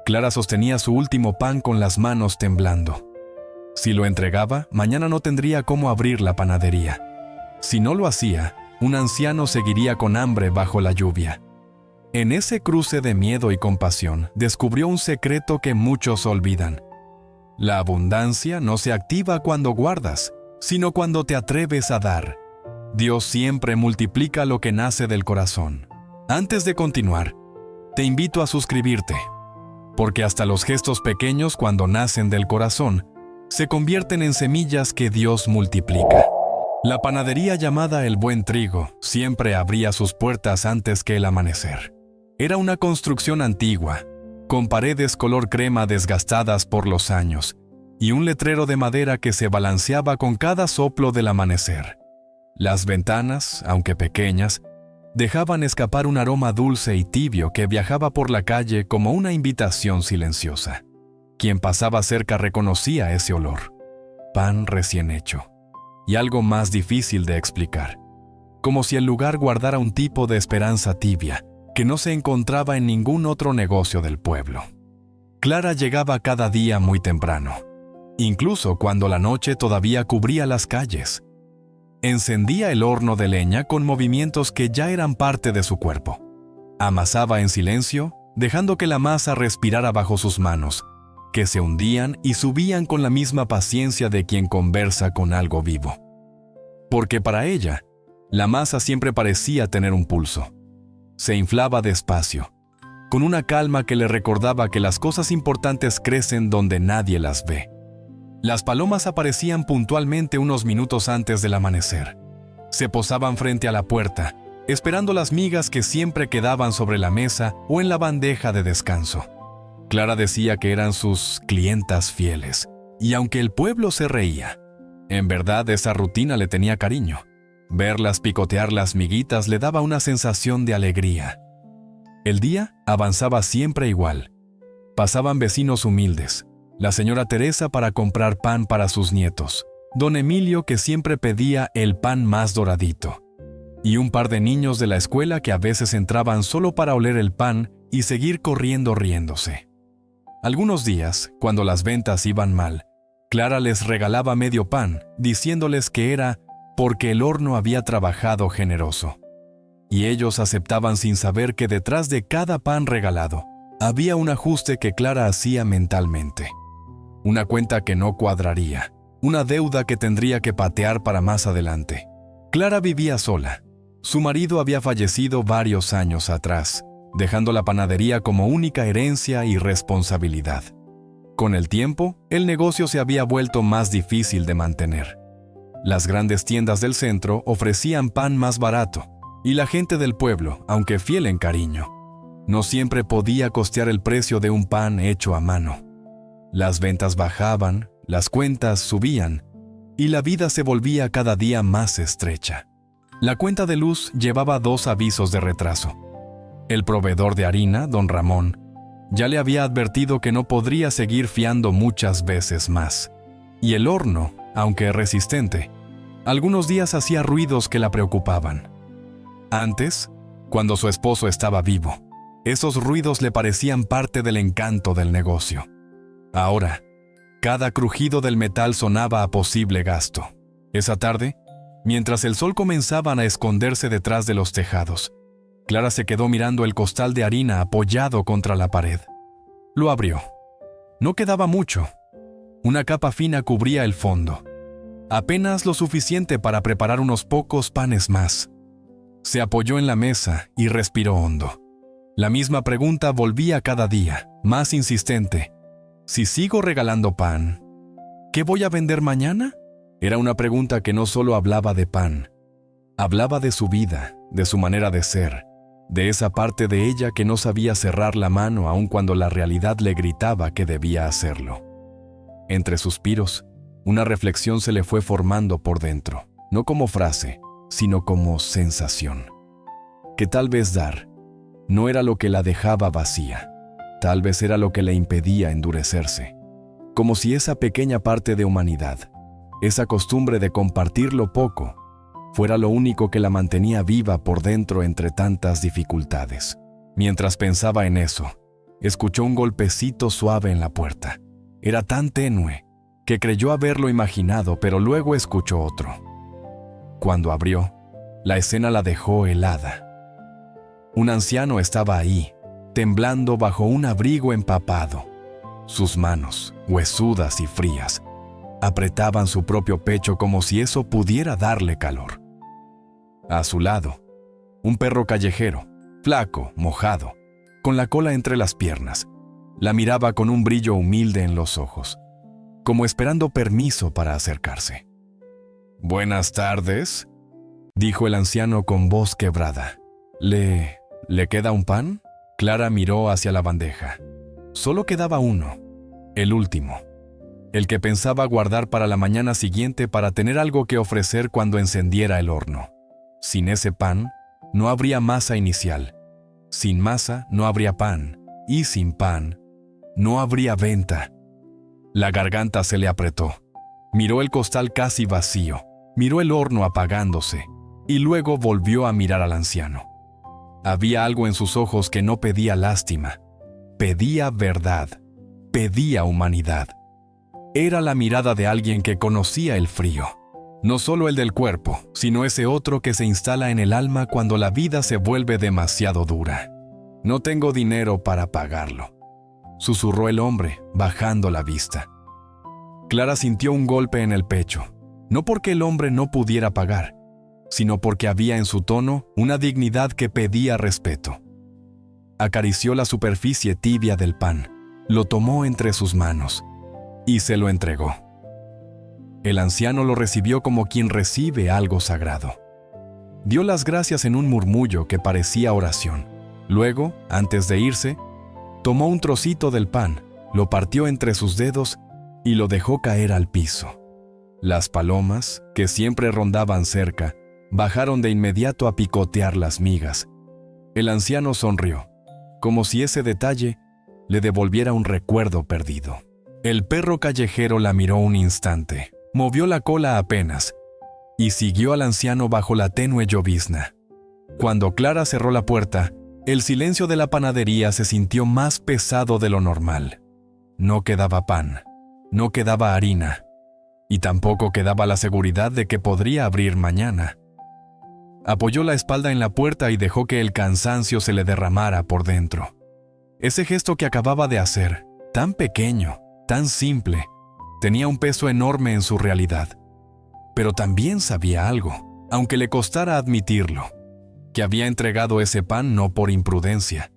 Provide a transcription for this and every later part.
Clara sostenía su último pan con las manos temblando. Si lo entregaba, mañana no tendría cómo abrir la panadería. Si no lo hacía, un anciano seguiría con hambre bajo la lluvia. En ese cruce de miedo y compasión, descubrió un secreto que muchos olvidan. La abundancia no se activa cuando guardas, sino cuando te atreves a dar. Dios siempre multiplica lo que nace del corazón. Antes de continuar, te invito a suscribirte, porque hasta los gestos pequeños, cuando nacen del corazón, se convierten en semillas que Dios multiplica. La panadería llamada El Buen Trigo siempre abría sus puertas antes que el amanecer. Era una construcción antigua, con paredes color crema desgastadas por los años, y un letrero de madera que se balanceaba con cada soplo del amanecer. Las ventanas, aunque pequeñas, dejaban escapar un aroma dulce y tibio que viajaba por la calle como una invitación silenciosa. Quien pasaba cerca reconocía ese olor. Pan recién hecho. Y algo más difícil de explicar. Como si el lugar guardara un tipo de esperanza tibia que no se encontraba en ningún otro negocio del pueblo. Clara llegaba cada día muy temprano, incluso cuando la noche todavía cubría las calles. Encendía el horno de leña con movimientos que ya eran parte de su cuerpo. Amasaba en silencio, dejando que la masa respirara bajo sus manos, que se hundían y subían con la misma paciencia de quien conversa con algo vivo. Porque para ella, la masa siempre parecía tener un pulso. Se inflaba despacio, con una calma que le recordaba que las cosas importantes crecen donde nadie las ve. Las palomas aparecían puntualmente unos minutos antes del amanecer. Se posaban frente a la puerta, esperando las migas que siempre quedaban sobre la mesa o en la bandeja de descanso. Clara decía que eran sus clientas fieles, y aunque el pueblo se reía, en verdad esa rutina le tenía cariño. Verlas picotear las miguitas le daba una sensación de alegría. El día avanzaba siempre igual. Pasaban vecinos humildes, la señora Teresa para comprar pan para sus nietos, don Emilio que siempre pedía el pan más doradito, y un par de niños de la escuela que a veces entraban solo para oler el pan y seguir corriendo riéndose. Algunos días, cuando las ventas iban mal, Clara les regalaba medio pan, diciéndoles que era porque el horno había trabajado generoso. Y ellos aceptaban sin saber que detrás de cada pan regalado había un ajuste que Clara hacía mentalmente. Una cuenta que no cuadraría, una deuda que tendría que patear para más adelante. Clara vivía sola. Su marido había fallecido varios años atrás, dejando la panadería como única herencia y responsabilidad. Con el tiempo, el negocio se había vuelto más difícil de mantener. Las grandes tiendas del centro ofrecían pan más barato, y la gente del pueblo, aunque fiel en cariño, no siempre podía costear el precio de un pan hecho a mano. Las ventas bajaban, las cuentas subían, y la vida se volvía cada día más estrecha. La cuenta de luz llevaba 2 avisos de retraso. El proveedor de harina, don Ramón, ya le había advertido que no podría seguir fiando muchas veces más. Y el horno, aunque resistente, algunos días hacía ruidos que la preocupaban. Antes, cuando su esposo estaba vivo, esos ruidos le parecían parte del encanto del negocio. Ahora, cada crujido del metal sonaba a posible gasto. Esa tarde, mientras el sol comenzaba a esconderse detrás de los tejados, Clara se quedó mirando el costal de harina apoyado contra la pared. Lo abrió. No quedaba mucho. Una capa fina cubría el fondo. Apenas lo suficiente para preparar unos pocos panes más. Se apoyó en la mesa y respiró hondo. La misma pregunta volvía cada día, más insistente. Si sigo regalando pan, ¿qué voy a vender mañana? Era una pregunta que no solo hablaba de pan. Hablaba de su vida, de su manera de ser, de esa parte de ella que no sabía cerrar la mano aun cuando la realidad le gritaba que debía hacerlo. Entre suspiros, una reflexión se le fue formando por dentro, no como frase, sino como sensación. Que tal vez dar no era lo que la dejaba vacía, tal vez era lo que le impedía endurecerse. Como si esa pequeña parte de humanidad, esa costumbre de compartir lo poco, fuera lo único que la mantenía viva por dentro entre tantas dificultades. Mientras pensaba en eso, escuchó un golpecito suave en la puerta. Era tan tenue que creyó haberlo imaginado, pero luego escuchó otro. Cuando abrió, la escena la dejó helada. Un anciano estaba ahí, temblando bajo un abrigo empapado. Sus manos, huesudas y frías, apretaban su propio pecho como si eso pudiera darle calor. A su lado, un perro callejero, flaco, mojado, con la cola entre las piernas, la miraba con un brillo humilde en los ojos, como esperando permiso para acercarse. «Buenas tardes», dijo el anciano con voz quebrada. ¿Le queda un pan?» Clara miró hacia la bandeja. Solo quedaba uno, el último, el que pensaba guardar para la mañana siguiente para tener algo que ofrecer cuando encendiera el horno. Sin ese pan, no habría masa inicial. Sin masa, no habría pan. Y sin pan, no habría venta. La garganta se le apretó. Miró el costal casi vacío. Miró el horno apagándose. Y luego volvió a mirar al anciano. Había algo en sus ojos que no pedía lástima. Pedía verdad. Pedía humanidad. Era la mirada de alguien que conocía el frío. No solo el del cuerpo, sino ese otro que se instala en el alma cuando la vida se vuelve demasiado dura. «No tengo dinero para pagarlo», susurró el hombre, bajando la vista. Clara sintió un golpe en el pecho, no porque el hombre no pudiera pagar, sino porque había en su tono una dignidad que pedía respeto. Acarició la superficie tibia del pan, lo tomó entre sus manos y se lo entregó. El anciano lo recibió como quien recibe algo sagrado. Dio las gracias en un murmullo que parecía oración. Luego, antes de irse, tomó un trocito del pan, lo partió entre sus dedos y lo dejó caer al piso. Las palomas, que siempre rondaban cerca, bajaron de inmediato a picotear las migas. El anciano sonrió, como si ese detalle le devolviera un recuerdo perdido. El perro callejero la miró un instante. Movió la cola apenas y siguió al anciano bajo la tenue llovizna. Cuando Clara cerró la puerta, el silencio de la panadería se sintió más pesado de lo normal. No quedaba pan, no quedaba harina, y tampoco quedaba la seguridad de que podría abrir mañana. Apoyó la espalda en la puerta y dejó que el cansancio se le derramara por dentro. Ese gesto que acababa de hacer, tan pequeño, tan simple, tenía un peso enorme en su realidad. Pero también sabía algo, aunque le costara admitirlo, que había entregado ese pan no por imprudencia,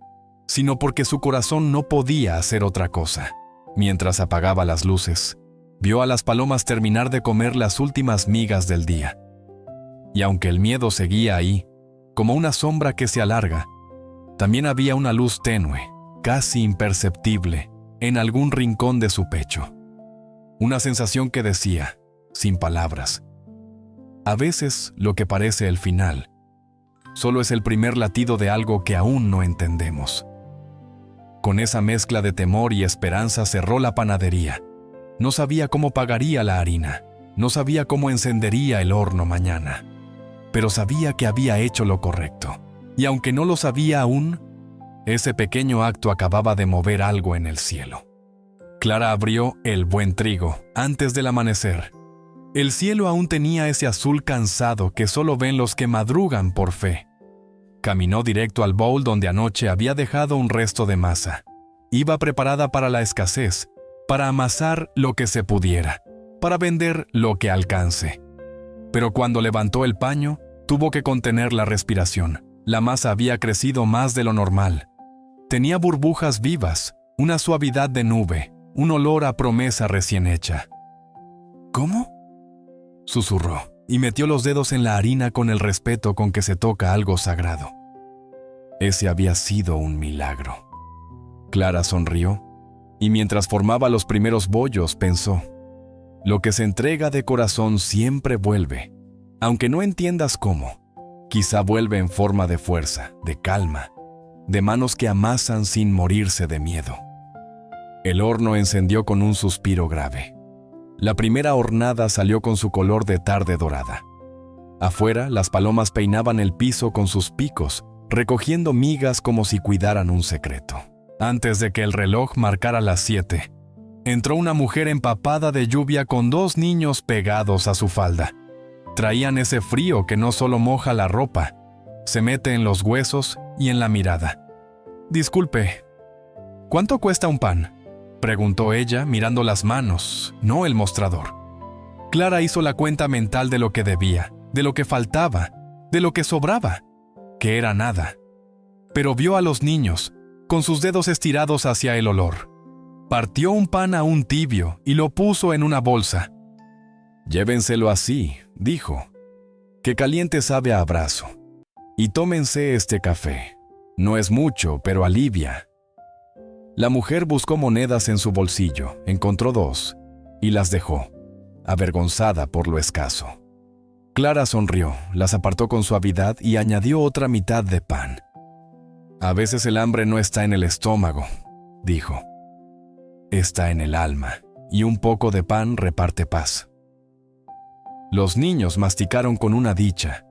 sino porque su corazón no podía hacer otra cosa. Mientras apagaba las luces, vio a las palomas terminar de comer las últimas migas del día. Y aunque el miedo seguía ahí, como una sombra que se alarga, también había una luz tenue, casi imperceptible, en algún rincón de su pecho. Una sensación que decía, sin palabras: a veces lo que parece el final solo es el primer latido de algo que aún no entendemos. Con esa mezcla de temor y esperanza cerró la panadería. No sabía cómo pagaría la harina, no sabía cómo encendería el horno mañana, pero sabía que había hecho lo correcto. Y aunque no lo sabía aún, ese pequeño acto acababa de mover algo en el cielo. Clara abrió El Buen Trigo antes del amanecer. El cielo aún tenía ese azul cansado que solo ven los que madrugan por fe. Caminó directo al bowl donde anoche había dejado un resto de masa. Iba preparada para la escasez, para amasar lo que se pudiera, para vender lo que alcance. Pero cuando levantó el paño, tuvo que contener la respiración. La masa había crecido más de lo normal. Tenía burbujas vivas, una suavidad de nube, un olor a promesa recién hecha. ¿Cómo?, susurró, y metió los dedos en la harina con el respeto con que se toca algo sagrado. Ese había sido un milagro. Clara sonrió, y mientras formaba los primeros bollos pensó: lo que se entrega de corazón siempre vuelve, aunque no entiendas cómo. Quizá vuelve en forma de fuerza, de calma, de manos que amasan sin morirse de miedo. El horno encendió con un suspiro grave. La primera hornada salió con su color de tarde dorada. Afuera, las palomas peinaban el piso con sus picos, recogiendo migas como si cuidaran un secreto. Antes de que el reloj marcara las 7, entró una mujer empapada de lluvia con 2 niños pegados a su falda. Traían ese frío que no solo moja la ropa, se mete en los huesos y en la mirada. «Disculpe, ¿cuánto cuesta un pan?», preguntó ella mirando las manos, no el mostrador. Clara hizo la cuenta mental de lo que debía, de lo que faltaba, de lo que sobraba, que era nada. Pero vio a los niños, con sus dedos estirados hacia el olor. Partió un pan aún tibio y lo puso en una bolsa. «Llévenselo así», dijo, «que caliente sabe a abrazo. Y tómense este café. No es mucho, pero alivia». La mujer buscó monedas en su bolsillo, encontró 2, y las dejó, avergonzada por lo escaso. Clara sonrió, las apartó con suavidad y añadió otra mitad de pan. «A veces el hambre no está en el estómago», dijo. «Está en el alma, y un poco de pan reparte paz». Los niños masticaron con una dicha.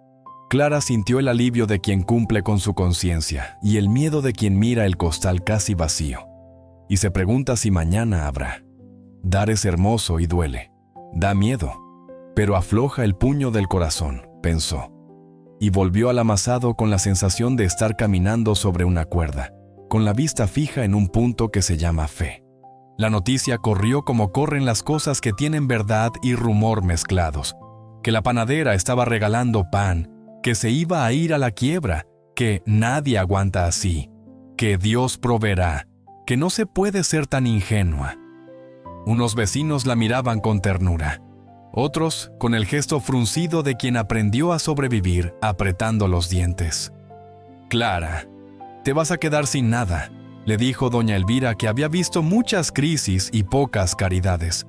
Clara sintió el alivio de quien cumple con su conciencia y el miedo de quien mira el costal casi vacío. Y se pregunta si mañana habrá. Dar es hermoso y duele. Da miedo, pero afloja el puño del corazón, pensó. Y volvió al amasado con la sensación de estar caminando sobre una cuerda, con la vista fija en un punto que se llama fe. La noticia corrió como corren las cosas que tienen verdad y rumor mezclados, que la panadera estaba regalando pan, que se iba a ir a la quiebra, que nadie aguanta así, que Dios proveerá, que no se puede ser tan ingenua. Unos vecinos la miraban con ternura, otros con el gesto fruncido de quien aprendió a sobrevivir apretando los dientes. «Clara, te vas a quedar sin nada», le dijo doña Elvira, que había visto muchas crisis y pocas caridades.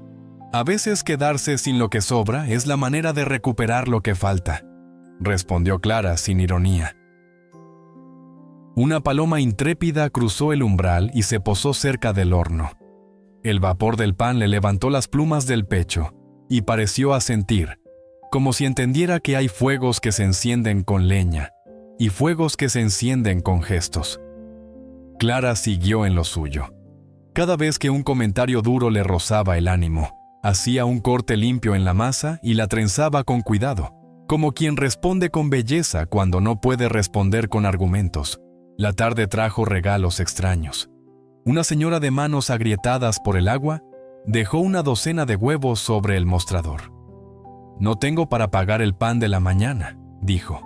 «A veces quedarse sin lo que sobra es la manera de recuperar lo que falta», respondió Clara sin ironía. Una paloma intrépida cruzó el umbral y se posó cerca del horno. El vapor del pan le levantó las plumas del pecho y pareció asentir, como si entendiera que hay fuegos que se encienden con leña y fuegos que se encienden con gestos. Clara siguió en lo suyo. Cada vez que un comentario duro le rozaba el ánimo, hacía un corte limpio en la masa y la trenzaba con cuidado, como quien responde con belleza cuando no puede responder con argumentos. La tarde trajo regalos extraños. Una señora de manos agrietadas por el agua dejó una docena de huevos sobre el mostrador. «No tengo para pagar el pan de la mañana», dijo,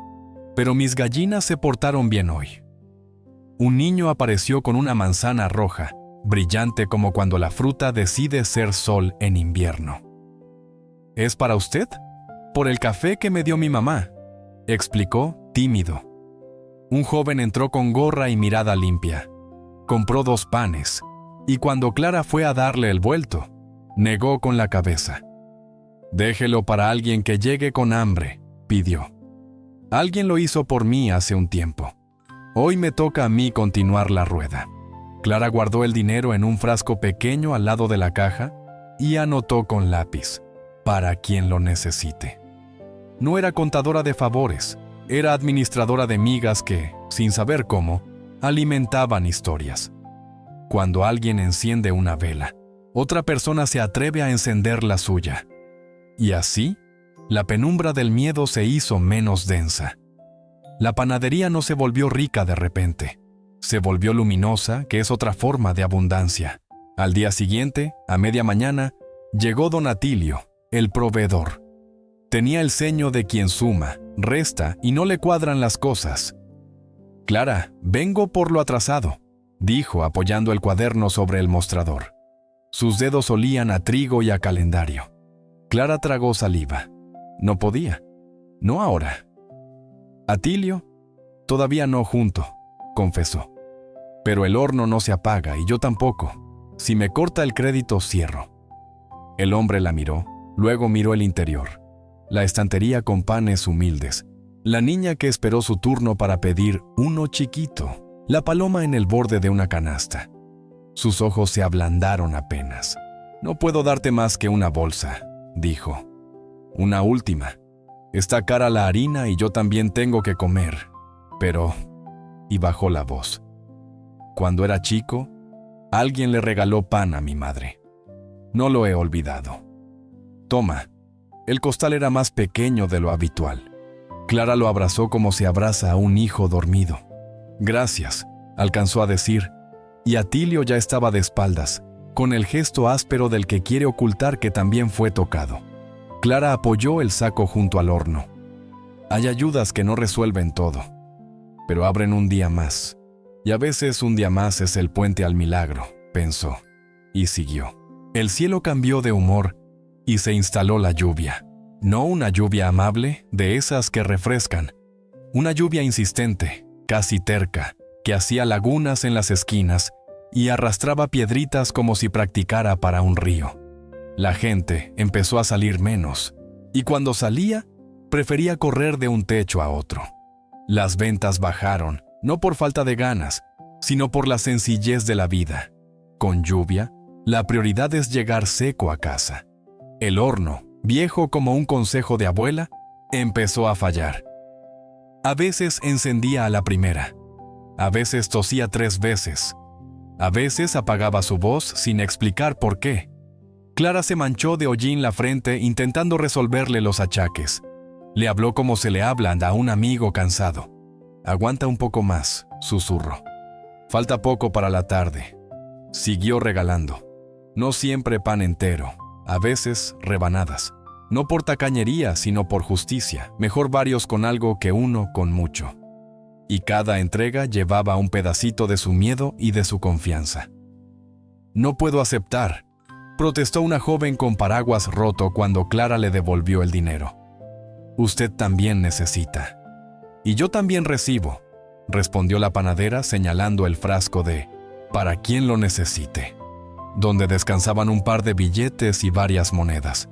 «pero mis gallinas se portaron bien hoy». Un niño apareció con una manzana roja, brillante como cuando la fruta decide ser sol en invierno. «¿Es para usted? Por el café que me dio mi mamá», explicó, tímido. Un joven entró con gorra y mirada limpia. Compró 2 panes, y cuando Clara fue a darle el vuelto, negó con la cabeza. «Déjelo para alguien que llegue con hambre», pidió. «Alguien lo hizo por mí hace un tiempo. Hoy me toca a mí continuar la rueda». Clara guardó el dinero en un frasco pequeño al lado de la caja y anotó con lápiz, «para quien lo necesite». No era contadora de favores, era administradora de migas que, sin saber cómo, alimentaban historias. Cuando alguien enciende una vela, otra persona se atreve a encender la suya. Y así, la penumbra del miedo se hizo menos densa. La panadería no se volvió rica de repente. Se volvió luminosa, que es otra forma de abundancia. Al día siguiente, a media mañana, llegó don Atilio, el proveedor. Tenía el ceño de quien suma, resta y no le cuadran las cosas. «Clara, vengo por lo atrasado», dijo apoyando el cuaderno sobre el mostrador. Sus dedos olían a trigo y a calendario. Clara tragó saliva. No podía. No ahora. «Atilio, todavía no junto», confesó. «Pero el horno no se apaga y yo tampoco. Si me corta el crédito, cierro». El hombre la miró, luego miró el interior. La estantería con panes humildes, la niña que esperó su turno para pedir uno chiquito, la paloma en el borde de una canasta. Sus ojos se ablandaron apenas. «No puedo darte más que una bolsa», dijo. «Una última. Está cara la harina y yo también tengo que comer. Pero…» y bajó la voz. «Cuando era chico, Alguien le regaló pan a mi madre. No lo he olvidado. Toma. El costal era más pequeño de lo habitual. Clara lo abrazó como se abraza a un hijo dormido. Gracias, alcanzó a decir, y Atilio ya estaba de espaldas, con el gesto áspero del que quiere ocultar que también fue tocado. Clara apoyó el saco junto al horno. Hay ayudas que no resuelven todo, pero abren un día más. Y a veces un día más es el puente al milagro, pensó, y siguió. El cielo cambió de humor y se instaló la lluvia. No una lluvia amable, de esas que refrescan. Una lluvia insistente, casi terca, que hacía lagunas en las esquinas y arrastraba piedritas como si practicara para un río. La gente empezó a salir menos, y cuando salía, prefería correr de un techo a otro. Las ventas bajaron, no por falta de ganas, sino por la sencillez de la vida. Con lluvia, la prioridad es llegar seco a casa. El horno, viejo como un consejo de abuela, empezó a fallar. A veces encendía a la primera, a veces tosía 3 veces, a veces apagaba su voz sin explicar por qué. Clara se manchó de hollín la frente intentando resolverle los achaques. Le habló como se le habla a un amigo cansado. Aguanta un poco más, susurró. Falta poco para la tarde. Siguió regalando. No siempre pan entero, a veces rebanadas. No por tacañería, sino por justicia. Mejor varios con algo que uno con mucho. Y cada entrega llevaba un pedacito de su miedo y de su confianza. No puedo aceptar, protestó una joven con paraguas roto cuando Clara le devolvió el dinero. Usted también necesita. Y yo también recibo, respondió la panadera señalando el frasco de «para quien lo necesite», donde descansaban un par de billetes y varias monedas.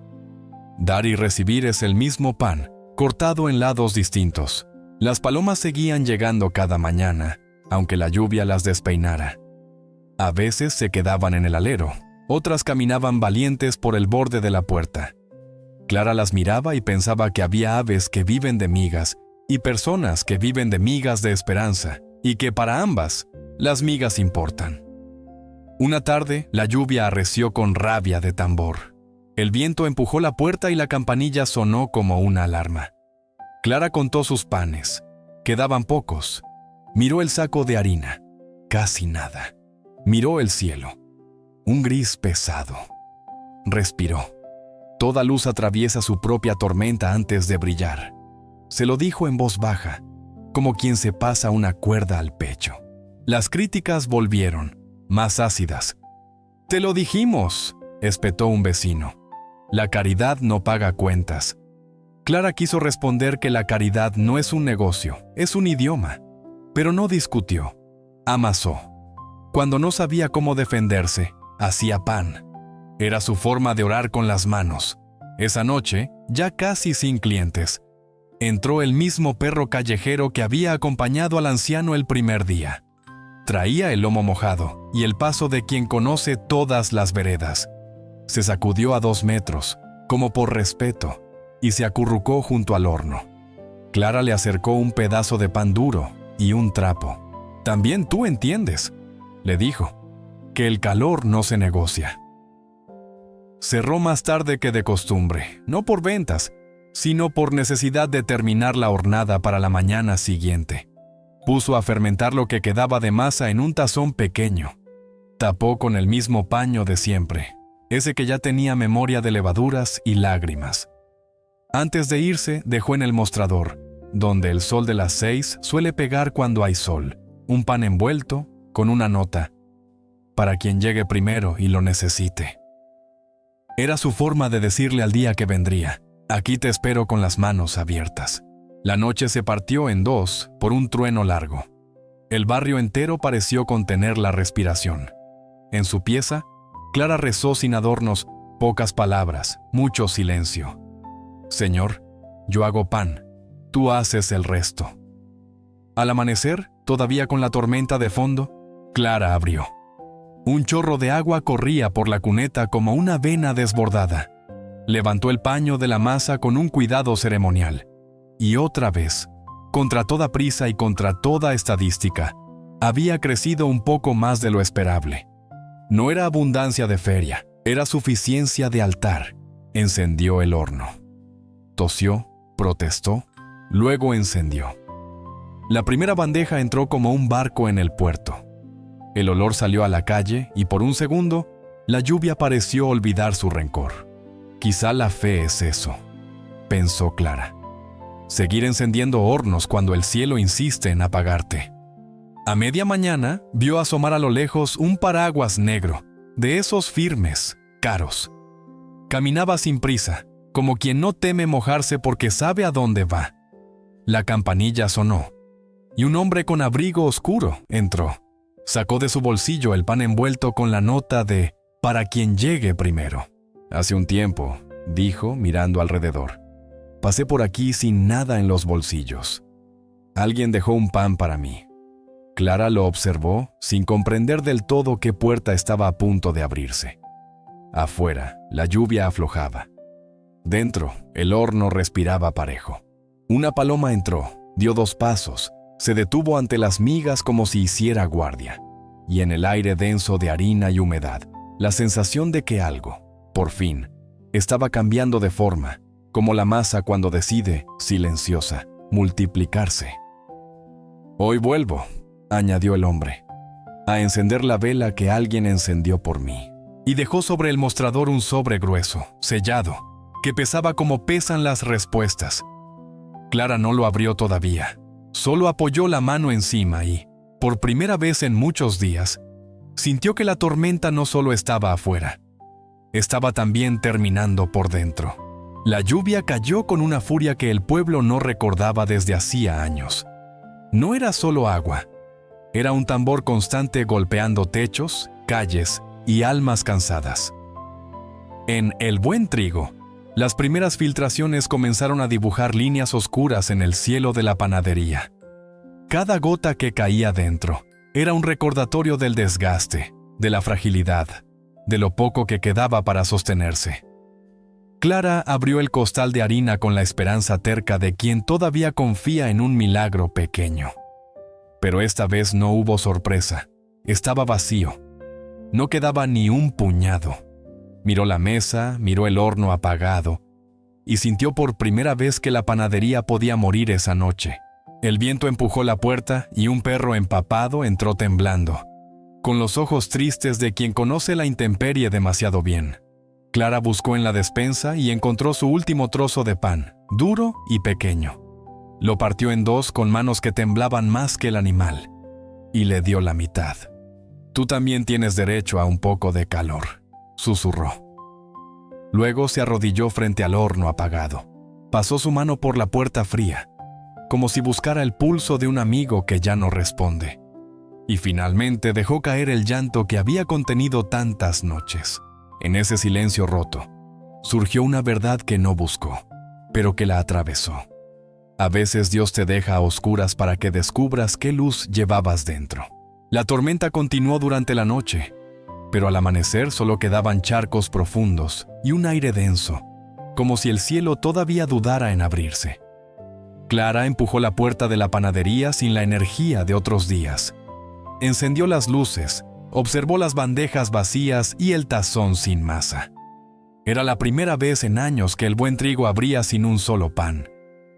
Dar y recibir es el mismo pan, cortado en lados distintos. Las palomas seguían llegando cada mañana, aunque la lluvia las despeinara. A veces se quedaban en el alero, otras caminaban valientes por el borde de la puerta. Clara las miraba y pensaba que había aves que viven de migas y personas que viven de migas de esperanza, y que para ambas, las migas importan. Una tarde, la lluvia arreció con rabia de tambor. El viento empujó la puerta y la campanilla sonó como una alarma. Clara contó sus panes. Quedaban pocos. Miró el saco de harina. Casi nada. Miró el cielo. Un gris pesado. Respiró. Toda luz atraviesa su propia tormenta antes de brillar. Se lo dijo en voz baja, como quien se pasa una cuerda al pecho. Las críticas volvieron, más ácidas. «Te lo dijimos», espetó un vecino. «La caridad no paga cuentas». Clara quiso responder que la caridad no es un negocio, es un idioma. Pero no discutió. Amasó. Cuando no sabía cómo defenderse, hacía pan. Era su forma de orar con las manos. Esa noche, ya casi sin clientes, entró el mismo perro callejero que había acompañado al anciano el primer día. Traía el lomo mojado y el paso de quien conoce todas las veredas. Se sacudió a 2 metros, como por respeto, y se acurrucó junto al horno. Clara le acercó un pedazo de pan duro y un trapo. «También tú entiendes», le dijo, «que el calor no se negocia». Cerró más tarde que de costumbre, no por ventas, sino por necesidad de terminar la hornada para la mañana siguiente. Puso a fermentar lo que quedaba de masa en un tazón pequeño. Tapó con el mismo paño de siempre, ese que ya tenía memoria de levaduras y lágrimas. Antes de irse, dejó en el mostrador, donde el sol de las 6 suele pegar cuando hay sol, un pan envuelto con una nota, para quien llegue primero y lo necesite. Era su forma de decirle al día que vendría: «Aquí te espero con las manos abiertas». La noche se partió en 2 por un trueno largo. El barrio entero pareció contener la respiración. En su pieza, Clara rezó sin adornos, pocas palabras, mucho silencio. «Señor, yo hago pan, tú haces el resto». Al amanecer, todavía con la tormenta de fondo, Clara abrió. Un chorro de agua corría por la cuneta como una vena desbordada. Levantó el paño de la masa con un cuidado ceremonial. Y otra vez, contra toda prisa y contra toda estadística, había crecido un poco más de lo esperable. No era abundancia de feria, era suficiencia de altar. Encendió el horno. Tosió, protestó, luego encendió. La primera bandeja entró como un barco en el puerto. El olor salió a la calle y por un segundo, la lluvia pareció olvidar su rencor. Quizá la fe es eso, pensó Clara. Seguir encendiendo hornos cuando el cielo insiste en apagarte. A media mañana, vio asomar a lo lejos un paraguas negro, de esos firmes, caros. Caminaba sin prisa, como quien no teme mojarse porque sabe a dónde va. La campanilla sonó, y un hombre con abrigo oscuro entró. Sacó de su bolsillo el pan envuelto con la nota de «Para quien llegue primero». «Hace un tiempo», dijo mirando alrededor. «Pasé por aquí sin nada en los bolsillos. Alguien dejó un pan para mí». Clara lo observó sin comprender del todo qué puerta estaba a punto de abrirse. Afuera, la lluvia aflojaba. Dentro, el horno respiraba parejo. Una paloma entró, dio 2 pasos, se detuvo ante las migas como si hiciera guardia. Y en el aire denso de harina y humedad, la sensación de que algo, por fin, estaba cambiando de forma, como la masa cuando decide, silenciosa, multiplicarse. «Hoy vuelvo», añadió el hombre, «a encender la vela que alguien encendió por mí». Y dejó sobre el mostrador un sobre grueso, sellado, que pesaba como pesan las respuestas. Clara no lo abrió todavía. Solo apoyó la mano encima y, por primera vez en muchos días, sintió que la tormenta no solo estaba afuera, estaba también terminando por dentro. La lluvia cayó con una furia que el pueblo no recordaba desde hacía años. No era solo agua, era un tambor constante golpeando techos, calles y almas cansadas. En El Buen Trigo, las primeras filtraciones comenzaron a dibujar líneas oscuras en el cielo de la panadería. Cada gota que caía dentro era un recordatorio del desgaste, de la fragilidad, de lo poco que quedaba para sostenerse. Clara abrió el costal de harina con la esperanza terca de quien todavía confía en un milagro pequeño. Pero esta vez no hubo sorpresa. Estaba vacío. No quedaba ni un puñado. Miró la mesa, miró el horno apagado, y sintió por primera vez que la panadería podía morir esa noche. El viento empujó la puerta y un perro empapado entró temblando, con los ojos tristes de quien conoce la intemperie demasiado bien. Clara buscó en la despensa y encontró su último trozo de pan, duro y pequeño. Lo partió en 2 con manos que temblaban más que el animal, y le dio la mitad. «Tú también tienes derecho a un poco de calor», susurró. Luego se arrodilló frente al horno apagado. Pasó su mano por la puerta fría, como si buscara el pulso de un amigo que ya no responde. Y finalmente dejó caer el llanto que había contenido tantas noches. En ese silencio roto, surgió una verdad que no buscó, pero que la atravesó. A veces Dios te deja a oscuras para que descubras qué luz llevabas dentro. La tormenta continuó durante la noche, pero al amanecer solo quedaban charcos profundos y un aire denso, como si el cielo todavía dudara en abrirse. Clara empujó la puerta de la panadería sin la energía de otros días. Encendió las luces, observó las bandejas vacías y el tazón sin masa. Era la primera vez en años que El Buen Trigo abría sin un solo pan.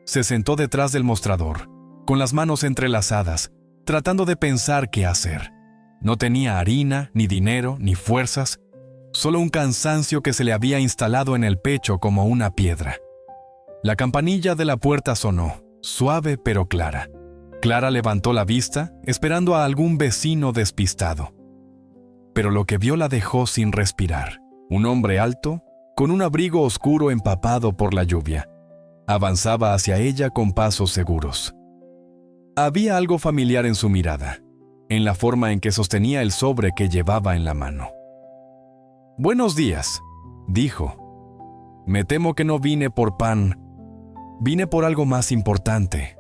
Se sentó detrás del mostrador, con las manos entrelazadas, tratando de pensar qué hacer. No tenía harina, ni dinero, ni fuerzas, solo un cansancio que se le había instalado en el pecho como una piedra. La campanilla de la puerta sonó, suave pero clara. Clara levantó la vista, esperando a algún vecino despistado. Pero lo que vio la dejó sin respirar. Un hombre alto, con un abrigo oscuro empapado por la lluvia, avanzaba hacia ella con pasos seguros. Había algo familiar en su mirada, en la forma en que sostenía el sobre que llevaba en la mano. «Buenos días», dijo. «Me temo que no vine por pan. Vine por algo más importante».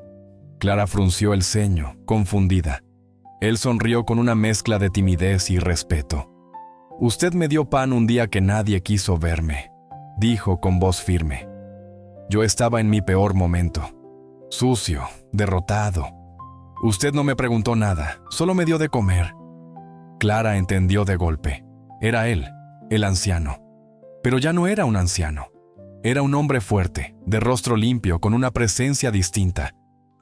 Clara frunció el ceño, confundida. Él sonrió con una mezcla de timidez y respeto. «Usted me dio pan un día que nadie quiso verme», dijo con voz firme. «Yo estaba en mi peor momento, sucio, derrotado. Usted no me preguntó nada, solo me dio de comer». Clara entendió de golpe. Era él, el anciano. Pero ya no era un anciano. Era un hombre fuerte, de rostro limpio, con una presencia distinta.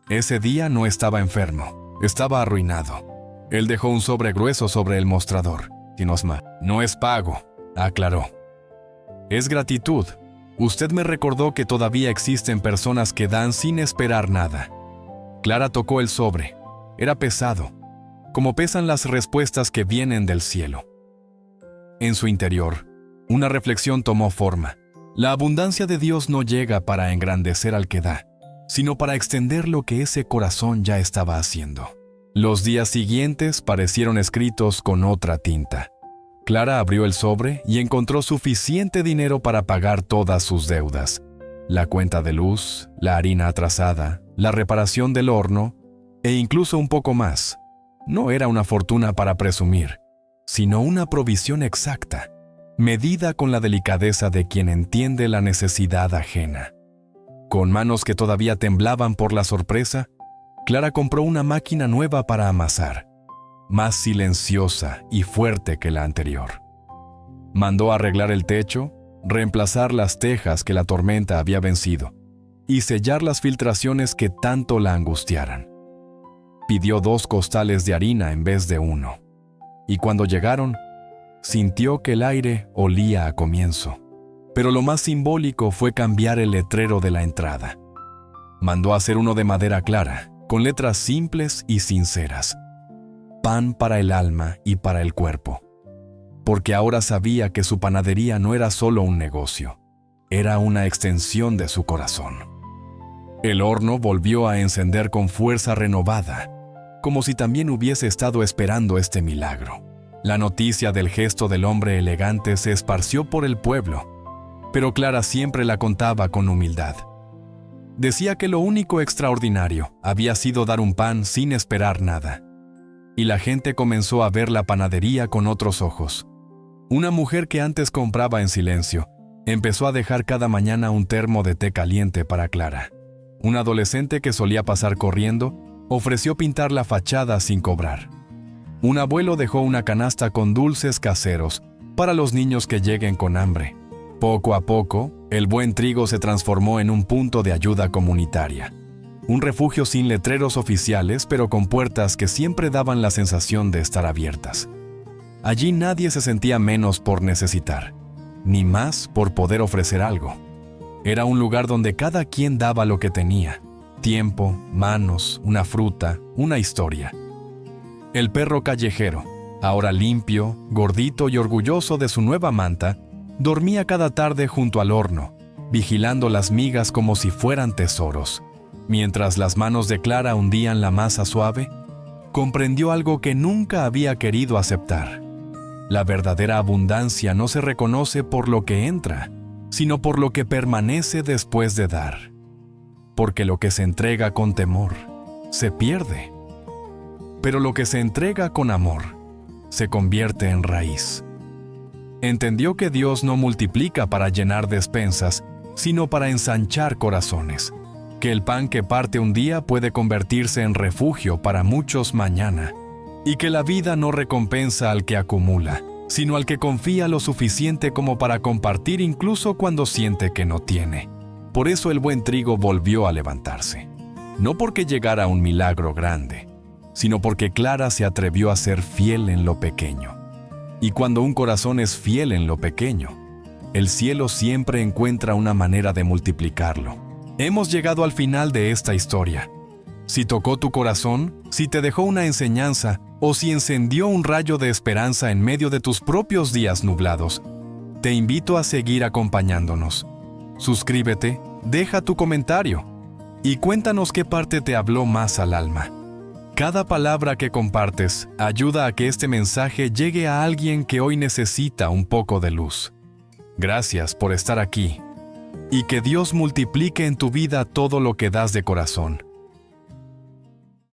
Ese día no estaba enfermo, estaba arruinado. Él dejó un sobre grueso sobre el mostrador. No es pago, aclaró. Es gratitud. Usted me recordó que todavía existen personas que dan sin esperar nada. Clara tocó el sobre. Era pesado, como pesan las respuestas que vienen del cielo. En su interior, una reflexión tomó forma. La abundancia de Dios no llega para engrandecer al que da, sino para extender lo que ese corazón ya estaba haciendo. Los días siguientes parecieron escritos con otra tinta. Clara abrió el sobre y encontró suficiente dinero para pagar todas sus deudas. La cuenta de luz, la harina atrasada, la reparación del horno e incluso un poco más. No era una fortuna para presumir, sino una provisión exacta, medida con la delicadeza de quien entiende la necesidad ajena. Con manos que todavía temblaban por la sorpresa, Clara compró una máquina nueva para amasar, más silenciosa y fuerte que la anterior. Mandó arreglar el techo, reemplazar las tejas que la tormenta había vencido y sellar las filtraciones que tanto la angustiaran. Pidió 2 costales de harina en vez de 1, y cuando llegaron, sintió que el aire olía a comienzo. Pero lo más simbólico fue cambiar el letrero de la entrada. Mandó hacer uno de madera clara, con letras simples y sinceras. Pan para el alma y para el cuerpo. Porque ahora sabía que su panadería no era solo un negocio, era una extensión de su corazón. El horno volvió a encender con fuerza renovada, como si también hubiese estado esperando este milagro. La noticia del gesto del hombre elegante se esparció por el pueblo, pero Clara siempre la contaba con humildad. Decía que lo único extraordinario había sido dar un pan sin esperar nada. Y la gente comenzó a ver la panadería con otros ojos. Una mujer que antes compraba en silencio, empezó a dejar cada mañana un termo de té caliente para Clara. Un adolescente que solía pasar corriendo, ofreció pintar la fachada sin cobrar. Un abuelo dejó una canasta con dulces caseros para los niños que lleguen con hambre. Poco a poco, el Buen Trigo se transformó en un punto de ayuda comunitaria. Un refugio sin letreros oficiales, pero con puertas que siempre daban la sensación de estar abiertas. Allí nadie se sentía menos por necesitar, ni más por poder ofrecer algo. Era un lugar donde cada quien daba lo que tenía: tiempo, manos, una fruta, una historia. El perro callejero, ahora limpio, gordito y orgulloso de su nueva manta, dormía cada tarde junto al horno, vigilando las migas como si fueran tesoros. Mientras las manos de Clara hundían la masa suave, comprendió algo que nunca había querido aceptar. La verdadera abundancia no se reconoce por lo que entra, sino por lo que permanece después de dar. Porque lo que se entrega con temor, se pierde. Pero lo que se entrega con amor, se convierte en raíz. Entendió que Dios no multiplica para llenar despensas, sino para ensanchar corazones. Que el pan que parte un día puede convertirse en refugio para muchos mañana. Y que la vida no recompensa al que acumula, sino al que confía lo suficiente como para compartir incluso cuando siente que no tiene. Por eso el Buen Trigo volvió a levantarse. No porque llegara un milagro grande, sino porque Clara se atrevió a ser fiel en lo pequeño. Y cuando un corazón es fiel en lo pequeño, el cielo siempre encuentra una manera de multiplicarlo. Hemos llegado al final de esta historia. Si tocó tu corazón, si te dejó una enseñanza, o si encendió un rayo de esperanza en medio de tus propios días nublados, te invito a seguir acompañándonos. Suscríbete, deja tu comentario y cuéntanos qué parte te habló más al alma. Cada palabra que compartes ayuda a que este mensaje llegue a alguien que hoy necesita un poco de luz. Gracias por estar aquí y que Dios multiplique en tu vida todo lo que das de corazón.